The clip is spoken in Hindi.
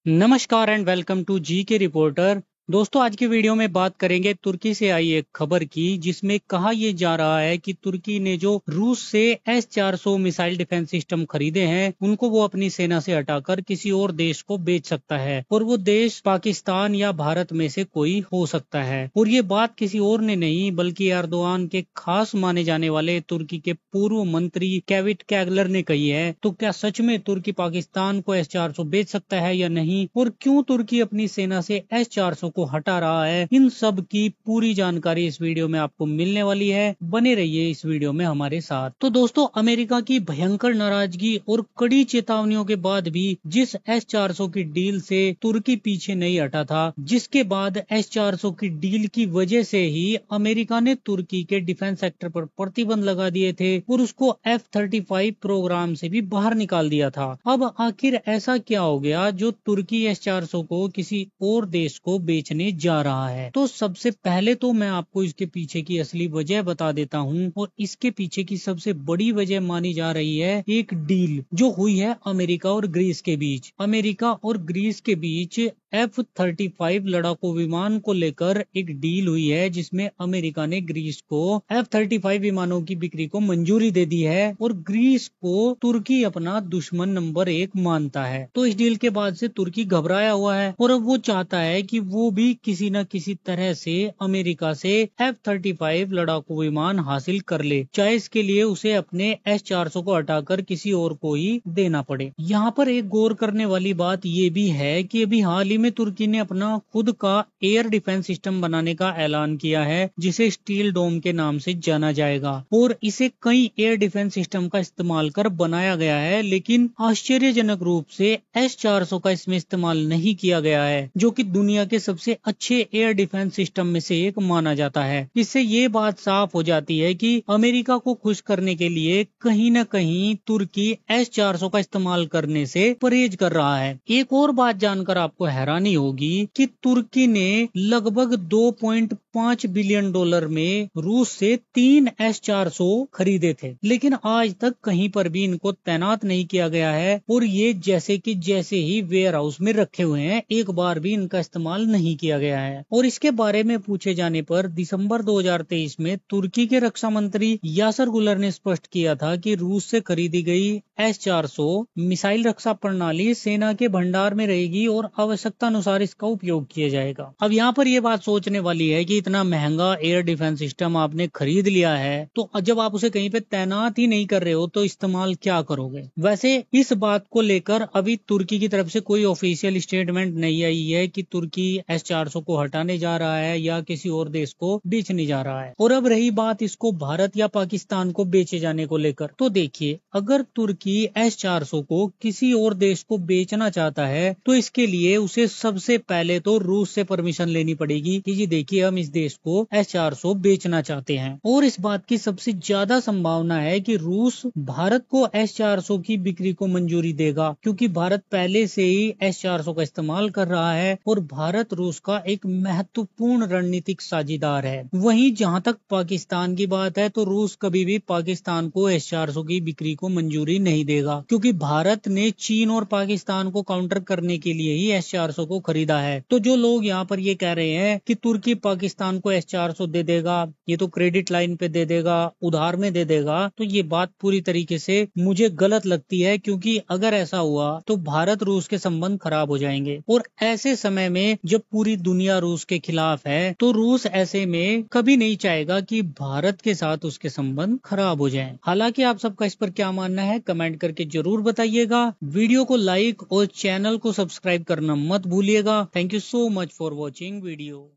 नमस्कार एंड वेलकम टू जी के रिपोर्टर। दोस्तों, आज की वीडियो में बात करेंगे तुर्की से आई एक खबर की, जिसमें कहा यह जा रहा है कि तुर्की ने जो रूस से S-400 मिसाइल डिफेंस सिस्टम खरीदे हैं, उनको वो अपनी सेना से हटाकर किसी और देश को बेच सकता है और वो देश पाकिस्तान या भारत में से कोई हो सकता है। और ये बात किसी और ने नहीं बल्कि एर्दोआन के खास माने जाने वाले तुर्की के पूर्व मंत्री केविट कैगलर ने कही है। तो क्या सच में तुर्की पाकिस्तान को S-400 बेच सकता है या नहीं, और क्यों तुर्की अपनी सेना से S-400 को हटा रहा है, इन सब की पूरी जानकारी इस वीडियो में आपको मिलने वाली है। बने रहिए इस वीडियो में हमारे साथ। तो दोस्तों, अमेरिका की भयंकर नाराजगी और कड़ी चेतावनियों के बाद भी जिस S-400 की डील से तुर्की पीछे नहीं हटा था, जिसके बाद S-400 की डील की वजह से ही अमेरिका ने तुर्की के डिफेंस सेक्टर पर प्रतिबंध लगा दिए थे और उसको F-35 प्रोग्राम से भी बाहर निकाल दिया था। अब आखिर ऐसा क्या हो गया जो तुर्की S-400 को किसी और देश को बेचने जा रहा है? तो सबसे पहले तो मैं आपको इसके पीछे की असली वजह बता देता हूँ, और इसके पीछे की सबसे बड़ी वजह मानी जा रही है एक डील जो हुई है अमेरिका और ग्रीस के बीच। अमेरिका और ग्रीस के बीच F-35 लड़ाकू विमान को लेकर एक डील हुई है, जिसमें अमेरिका ने ग्रीस को F-35 विमानों की बिक्री को मंजूरी दे दी है और ग्रीस को तुर्की अपना दुश्मन नंबर 1 मानता है। तो इस डील के बाद से तुर्की घबराया हुआ है और अब वो चाहता है कि वो भी किसी न किसी तरह से अमेरिका से F-35 लड़ाकू विमान हासिल कर ले, चाहे इसके लिए उसे अपने S-400 को हटाकर किसी और को ही देना पड़े। यहाँ पर एक गौर करने वाली बात ये भी है कि अभी हाल ही में तुर्की ने अपना खुद का एयर डिफेंस सिस्टम बनाने का ऐलान किया है, जिसे स्टील डोम के नाम से जाना जाएगा, और इसे कई एयर डिफेंस सिस्टम का इस्तेमाल कर बनाया गया है। लेकिन आश्चर्यजनक रूप से S-400 का इसमें इस्तेमाल नहीं किया गया है, जो कि दुनिया के सबसे अच्छे एयर डिफेंस सिस्टम में से एक माना जाता है। इससे ये बात साफ हो जाती है कि अमेरिका को खुश करने के लिए कहीं न कहीं तुर्की S-400 का इस्तेमाल करने से परहेज कर रहा है। एक और बात जानकर आपको हैरानी होगी कि तुर्की ने लगभग $2.5 बिलियन में रूस से 3 S-400 खरीदे थे, लेकिन आज तक कहीं पर भी इनको तैनात नहीं किया गया है और ये जैसे ही वेयर हाउस में रखे हुए हैं, एक बार भी इनका इस्तेमाल नहीं किया गया है। और इसके बारे में पूछे जाने पर दिसंबर 2023 में तुर्की के रक्षा मंत्री यासर गुलर ने स्पष्ट किया था कि रूस से खरीदी गई S-400 मिसाइल रक्षा प्रणाली सेना के भंडार में रहेगी और आवश्यकता अनुसार इसका उपयोग किया जाएगा। अब यहाँ पर यह बात सोचने वाली है कि इतना महंगा एयर डिफेंस सिस्टम आपने खरीद लिया है, तो जब आप उसे कहीं पे तैनात ही नहीं कर रहे हो तो इस्तेमाल क्या करोगे? वैसे इस बात को लेकर अभी तुर्की की तरफ से कोई ऑफिशियल स्टेटमेंट नहीं आई है कि तुर्की S-400 को हटाने जा रहा है या किसी और देश को बेचने जा रहा है। और अब रही बात इसको भारत या पाकिस्तान को बेचे जाने को लेकर, तो देखिए, अगर तुर्की S-400 को किसी और देश को बेचना चाहता है तो इसके लिए उसे सबसे पहले तो रूस से परमिशन लेनी पड़ेगी कि जी देखिए, हम इस देश को S-400 बेचना चाहते हैं। और इस बात की सबसे ज्यादा संभावना है कि रूस भारत को S-400 की बिक्री को मंजूरी देगा, क्योंकि भारत पहले से ही S-400 का इस्तेमाल कर रहा है और भारत रूस का एक महत्वपूर्ण रणनीतिक साझेदार है। वहीं जहां तक पाकिस्तान की बात है, तो रूस कभी भी पाकिस्तान को S-400 की बिक्री को मंजूरी नहीं देगा, क्योंकि भारत ने चीन और पाकिस्तान को काउंटर करने के लिए ही S-400 को खरीदा है। तो जो लोग यहाँ पर ये कह रहे हैं कि तुर्की पाकिस्तान को S-400 दे देगा, ये तो क्रेडिट लाइन पे दे देगा, उधार में दे देगा, तो ये बात पूरी तरीके से मुझे गलत लगती है, क्योंकि अगर ऐसा हुआ तो भारत रूस के संबंध खराब हो जाएंगे। और ऐसे समय में जब पूरी दुनिया रूस के खिलाफ है, तो रूस ऐसे में कभी नहीं चाहेगा कि भारत के साथ उसके संबंध खराब हो जाएं। हालांकि आप सबका इस पर क्या मानना है, कमेंट करके जरूर बताइएगा। वीडियो को लाइक और चैनल को सब्सक्राइब करना मत भूलिएगा। Thank you so much for watching video.